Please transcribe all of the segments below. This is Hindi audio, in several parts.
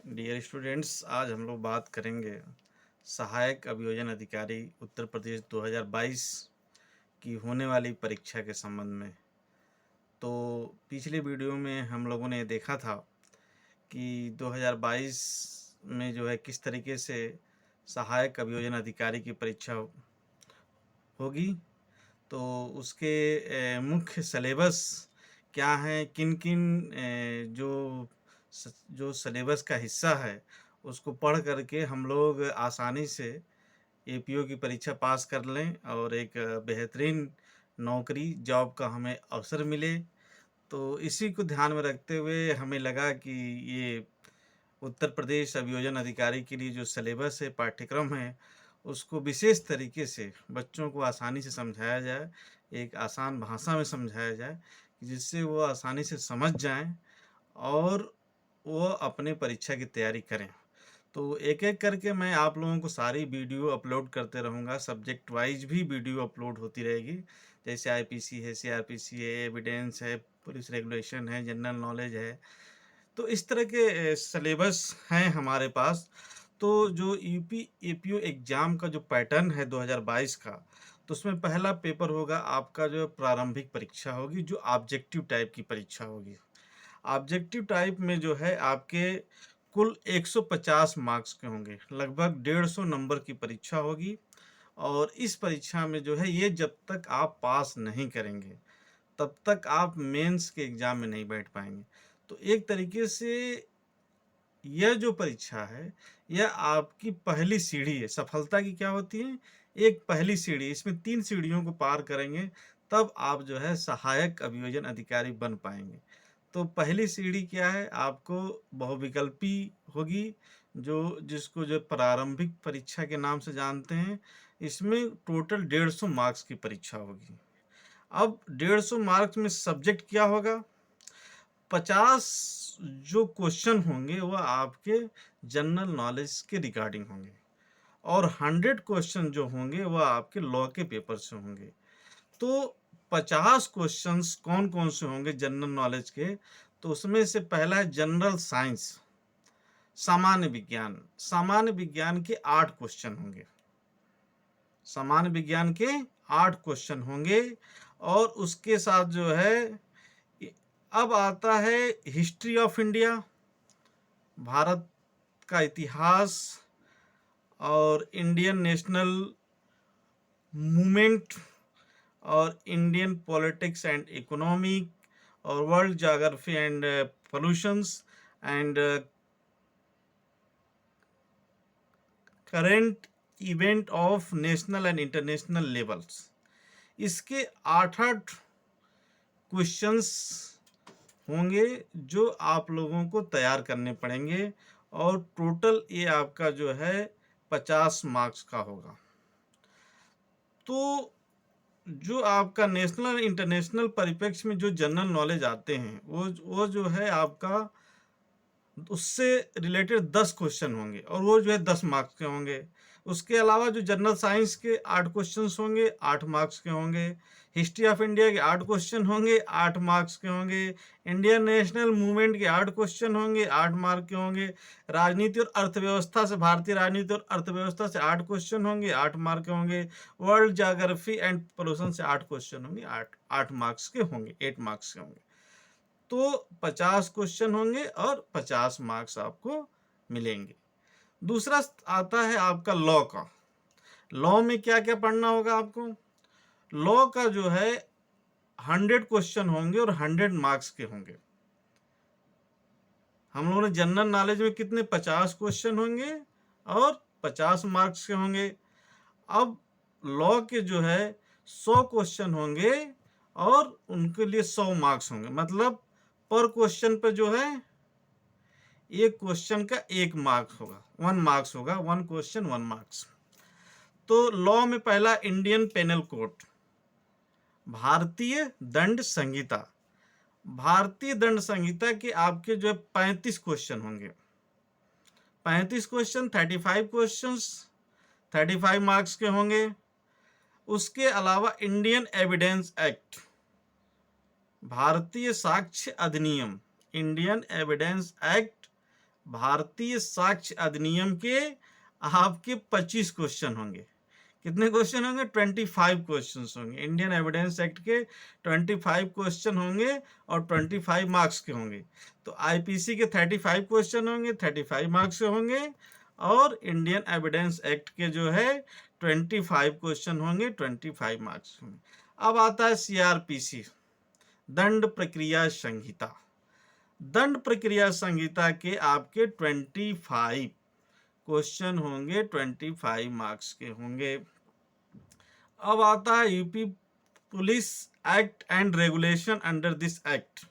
डियर स्टूडेंट्स, आज हम लोग बात करेंगे सहायक अभियोजन अधिकारी उत्तर प्रदेश 2022 की होने वाली परीक्षा के संबंध में। तो पिछले वीडियो में हम लोगों ने देखा था कि 2022 में जो है किस तरीके से सहायक अभियोजन अधिकारी की परीक्षा होगी। तो उसके मुख्य सिलेबस क्या हैं, किन किन जो सिलेबस का हिस्सा है उसको पढ़ करके हम लोग आसानी से एपीओ की परीक्षा पास कर लें और एक बेहतरीन नौकरी जॉब का हमें अवसर मिले। तो इसी को ध्यान में रखते हुए हमें लगा कि ये उत्तर प्रदेश अभियोजन अधिकारी के लिए जो सिलेबस है, पाठ्यक्रम है, उसको विशेष तरीके से बच्चों को आसानी से समझाया जाए, एक आसान भाषा में समझाया जाए जिससे वो आसानी से समझ जाएं और वो अपने परीक्षा की तैयारी करें। तो एक-एक करके मैं आप लोगों को सारी वीडियो अपलोड करते रहूँगा, सब्जेक्ट वाइज भी वीडियो अपलोड होती रहेगी। जैसे आईपीसी है, सीआरपीसी है, एविडेंस है, पुलिस रेगुलेशन है, जनरल नॉलेज है। तो इस तरह के सिलेबस हैं हमारे पास। तो जो यूपी एपीओ एग्ज़ाम का जो पैटर्न है 2022 का, तो उसमें पहला पेपर होगा आपका जो प्रारंभिक परीक्षा होगी, जो ऑब्जेक्टिव टाइप की परीक्षा होगी। ऑब्जेक्टिव टाइप में जो है आपके कुल 150 मार्क्स के होंगे, लगभग 150 नंबर की परीक्षा होगी। और इस परीक्षा में जो है ये जब तक आप पास नहीं करेंगे तब तक आप मेंस के एग्ज़ाम में नहीं बैठ पाएंगे। तो एक तरीके से यह जो परीक्षा है यह आपकी पहली सीढ़ी है। सफलता की क्या होती है? एक पहली सीढ़ी, इसमें 3 सीढ़ियों को पार करेंगे तब आप जो है सहायक अभियोजन अधिकारी बन पाएंगे। तो पहली सीढ़ी क्या है? आपको बहुविकल्पी होगी, जो जिसको जो प्रारंभिक परीक्षा के नाम से जानते हैं। इसमें टोटल 150 मार्क्स की परीक्षा होगी। अब 150 मार्क्स में सब्जेक्ट क्या होगा? 50 जो क्वेश्चन होंगे वह आपके जनरल नॉलेज के रिगार्डिंग होंगे और 100 क्वेश्चन जो होंगे वह आपके लॉ के पेपर से होंगे। तो 50 क्वेश्चंस कौन कौन से होंगे जनरल नॉलेज के? तो उसमें से पहला है जनरल साइंस, सामान्य विज्ञान। सामान्य विज्ञान के 8 क्वेश्चन होंगे। सामान्य विज्ञान के 8 क्वेश्चन होंगे। और उसके साथ जो है अब आता है हिस्ट्री ऑफ इंडिया, भारत का इतिहास और इंडियन नेशनल मूवमेंट और इंडियन पॉलिटिक्स एंड इकोनॉमी और world geography and pollutions and current event of national and international levels. इसके 8-8 क्वेश्चंस होंगे जो आप लोगों को तैयार करने पड़ेंगे और टोटल ये आपका जो है 50 मार्क्स का होगा। तो जो आपका नेशनल और इंटरनेशनल परिप्रेक्ष्य में जो जनरल नॉलेज आते हैं वो जो है आपका उससे रिलेटेड 10 क्वेश्चन होंगे और वो जो है 10 मार्क्स के होंगे। उसके अलावा जो जनरल साइंस के 8 क्वेश्चंस होंगे, 8 मार्क्स के होंगे। हिस्ट्री ऑफ इंडिया के 8 क्वेश्चन होंगे, 8 मार्क्स के होंगे। इंडियन नेशनल मूवमेंट के 8 क्वेश्चन होंगे, 8 मार्क के होंगे। राजनीति और अर्थव्यवस्था से, भारतीय राजनीति और अर्थव्यवस्था से 8 क्वेश्चन होंगे, 8 मार्क के होंगे। वर्ल्ड ज्योग्राफी एंड पोल्यूशन से 8 क्वेश्चन होंगे, 8 मार्क्स के होंगे, 8 मार्क्स के होंगे। तो 50 क्वेश्चन होंगे और 50 मार्क्स आपको मिलेंगे। दूसरा आता है आपका लॉ का। लॉ में क्या क्या पढ़ना होगा आपको? लॉ का जो है 100 क्वेश्चन होंगे और 100 मार्क्स के होंगे। हम लोगों ने जनरल नॉलेज में कितने 50 क्वेश्चन होंगे और 50 मार्क्स के होंगे। अब लॉ के जो है 100 क्वेश्चन होंगे और उनके लिए 100 मार्क्स होंगे। मतलब पर क्वेश्चन पे जो है एक क्वेश्चन का 1 मार्क्स होगा, 1 मार्क्स होगा, 1 क्वेश्चन 1 मार्क्स। तो लॉ में पहला इंडियन पेनल कोड, भारतीय दंड संहिता। भारतीय दंड संहिता के आपके जो है 35 क्वेश्चन होंगे। 35 क्वेश्चन, 35 क्वेश्चंस, 35 मार्क्स के होंगे। उसके अलावा इंडियन एविडेंस एक्ट, भारतीय साक्ष्य अधिनियम, इंडियन एविडेंस एक्ट भारतीय साक्ष्य अधिनियम के आपके 25 क्वेश्चन होंगे। कितने क्वेश्चन होंगे? 25 क्वेश्चन होंगे। इंडियन एविडेंस एक्ट के 25 क्वेश्चन होंगे और 25 मार्क्स के होंगे। तो आईपीसी के 35 क्वेश्चन होंगे, 35 मार्क्स के होंगे, और इंडियन एविडेंस एक्ट के जो है 25 क्वेश्चन होंगे, 25 मार्क्स होंगे। अब आता है सीआरपीसी, दंड प्रक्रिया संहिता। दंड प्रक्रिया संहिता के आपके 25 क्वेश्चन होंगे, 25 मार्क्स के होंगे। अब आता है UP police act and regulation under this act.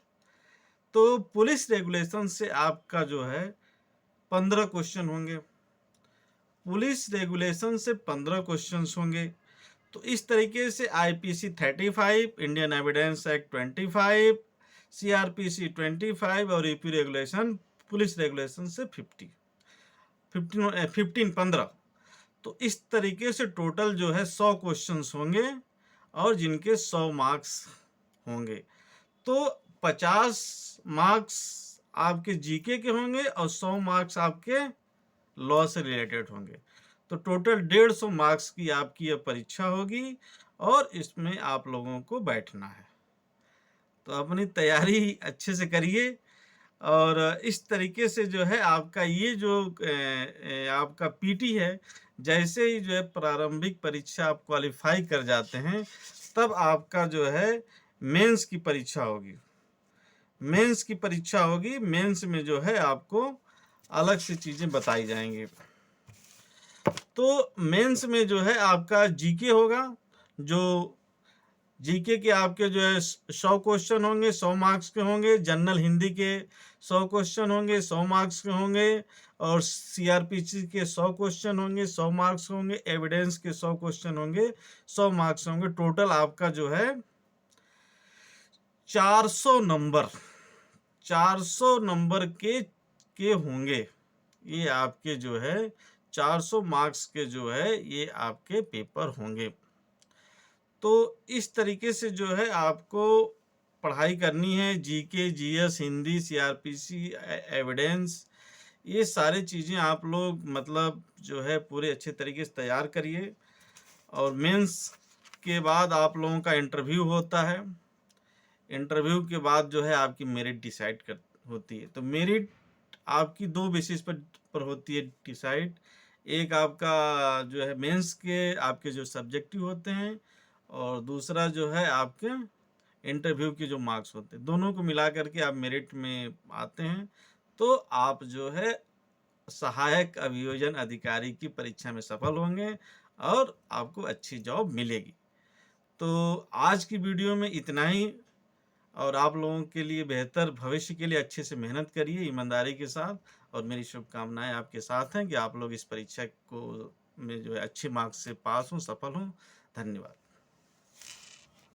तो पुलिस रेगुलेशन से आपका जो है 15 क्वेश्चन होंगे। पुलिस रेगुलेशन से 15 क्वेश्चन होंगे। तो इस तरीके से IPC 35, Indian evidence act 25, CrPC 25 और यूपी रेगुलेशन पुलिस रेगुलेशन से 15। तो इस तरीके से टोटल जो है 100 क्वेश्चंस होंगे और जिनके 100 मार्क्स होंगे। तो 50 मार्क्स आपके जीके के होंगे और 100 मार्क्स आपके लॉ से रिलेटेड होंगे। तो टोटल 150 मार्क्स की आपकी यह परीक्षा होगी और इसमें आप लोगों को बैठना है। तो अपनी तैयारी अच्छे से करिए और इस तरीके से जो है आपका ये जो आपका पीटी है, जैसे ही जो है प्रारंभिक परीक्षा आप क्वालिफाई कर जाते हैं तब आपका जो है मेंस की परीक्षा होगी। मेंस की परीक्षा होगी। मेंस में जो है आपको अलग से चीज़ें बताई जाएंगी। तो मेंस में जो है आपका जीके होगा, जो जीके के आपके जो है 100 क्वेश्चन होंगे, 100 मार्क्स के होंगे। जनरल हिंदी के 100 क्वेश्चन होंगे, 100 मार्क्स के होंगे। और सीआरपीसी के 100 क्वेश्चन होंगे, 100 मार्क्स होंगे। एविडेंस के 100 क्वेश्चन होंगे, 100 मार्क्स होंगे। टोटल आपका जो है 400 नंबर, 400 नंबर के होंगे। ये आपके जो है 400 मार्क्स के जो है ये आपके पेपर होंगे। तो इस तरीके से जो है आपको पढ़ाई करनी है। GK, GS, Hindi, CrPC, evidence, ये सारी चीज़ें आप लोग मतलब जो है पूरे अच्छे तरीके से तैयार करिए। और मेंस के बाद आप लोगों का इंटरव्यू होता है। इंटरव्यू के बाद जो है आपकी मेरिट डिसाइड कर होती है। तो मेरिट आपकी 2 बेसिस पर होती है डिसाइड। एक आपका जो है मेंस के आपके जो सब्जेक्टिव होते हैं और दूसरा जो है आपके इंटरव्यू के जो मार्क्स होते हैं। दोनों को मिला करके आप मेरिट में आते हैं। तो आप जो है सहायक अभियोजन अधिकारी की परीक्षा में सफल होंगे और आपको अच्छी जॉब मिलेगी। तो आज की वीडियो में इतना ही। और आप लोगों के लिए बेहतर भविष्य के लिए अच्छे से मेहनत करिए ईमानदारी के साथ। और मेरी शुभकामनाएं आपके साथ हैं कि आप लोग इस परीक्षा को में जो है अच्छे मार्क्स से पास हों, सफल हों। धन्यवाद।